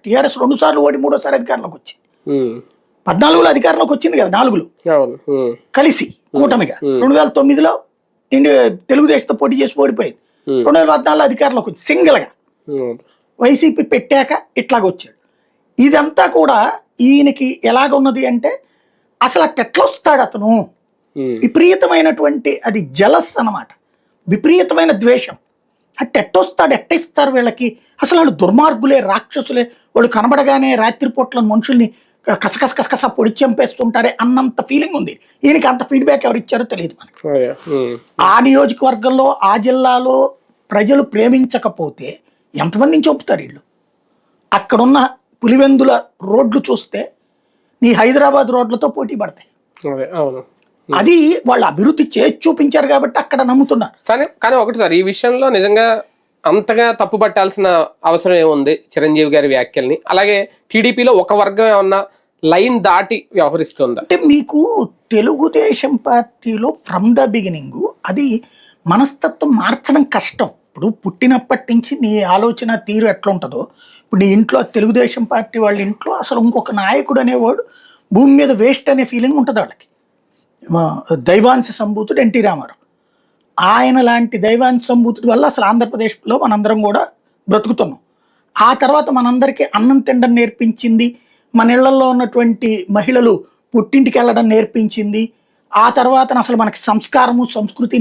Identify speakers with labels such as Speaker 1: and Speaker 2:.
Speaker 1: TRS 2 సార్లు ఓడి 3ఓసారి అధికారంలోకి వచ్చింది.
Speaker 2: ఉమ్.
Speaker 1: 14లో అధికారంలోకి వచ్చింది కదా, 4లో
Speaker 2: అవును. ఉమ్.
Speaker 1: కలిసి కూటమిగా. 2009లో తెలుగుదేశంతో పోటీ చేసి ఓడిపోయింది. 2014లో అధికారంలోకి వచ్చింది సింగిల్గా.
Speaker 2: ఉమ్.
Speaker 1: వైసీపీ పెట్టాక ఇట్లాగ వచ్చాడు. ఇదంతా కూడా ఈయనకి ఎలాగ ఉన్నది అంటే అసలు అట్లా వస్తాడు అతను.
Speaker 2: ఉమ్.
Speaker 1: విపరీతమైనటువంటి అది జలస్ అన్నమాట, విపరీతమైన ద్వేషం. ఎట్టొస్తాడు, ఎట్టిస్తారు వీళ్ళకి, అసలు వాళ్ళు దుర్మార్గులే, రాక్షసులే, వాళ్ళు కనబడగానే రాత్రిపూట్ల మనుషుల్ని కసకస కసకస పొడి చంపేస్తుంటారే అన్నంత ఫీలింగ్ ఉంది ఈయనకి. అంత ఫీడ్బ్యాక్ ఎవరు ఇచ్చారో తెలియదు మనకి. ఆ నియోజకవర్గంలో ఆ జిల్లాలో ప్రజలు ప్రేమించకపోతే ఎంతమందిని చంపుతారు వీళ్ళు. అక్కడున్న పులివెందుల రోడ్లు చూస్తే నీ హైదరాబాద్ రోడ్లతో పోటీ పడతాయి. అది వాళ్ళు అభివృద్ధి చేసి చూపించారు కాబట్టి అక్కడ నమ్ముతున్నారు.
Speaker 2: కానీ ఒకటి సార్, ఈ విషయంలో నిజంగా అంతగా తప్పు పట్టాల్సిన అవసరం ఏముంది చిరంజీవి గారి వ్యాఖ్యల్ని? అలాగే టీడీపీలో ఒక వర్గం ఏమన్నా లైన్ దాటి వ్యవహరిస్తుందా?
Speaker 1: అంటే మీకు తెలుగుదేశం పార్టీలో ఫ్రమ్ ద బిగినింగ్ అది మనస్తత్వం మార్చడం కష్టం. ఇప్పుడు పుట్టినప్పటి నుంచి నీ ఆలోచన తీరు ఎట్లా ఉంటుందో, ఇప్పుడు నీ ఇంట్లో తెలుగుదేశం పార్టీ వాళ్ళ ఇంట్లో అసలు ఇంకొక నాయకుడు అనేవాడు భూమి మీద వేస్ట్ అనే ఫీలింగ్ ఉంటుంది వాళ్ళకి. దైవాంశ సంభూతుడు ఎన్టీ రామారావు. ఆయన లాంటి దైవాంశ సంభూతుడి వల్ల అసలు ఆంధ్రప్రదేశ్లో మనందరం కూడా బ్రతుకుతున్నాం. ఆ తర్వాత మనందరికీ అన్నం తినడం నేర్పించింది, మన ఇళ్లలో ఉన్నటువంటి మహిళలు పుట్టింటికి వెళ్ళడం నేర్పించింది. ఆ తర్వాత అసలు మనకి సంస్కారము సంస్కృతి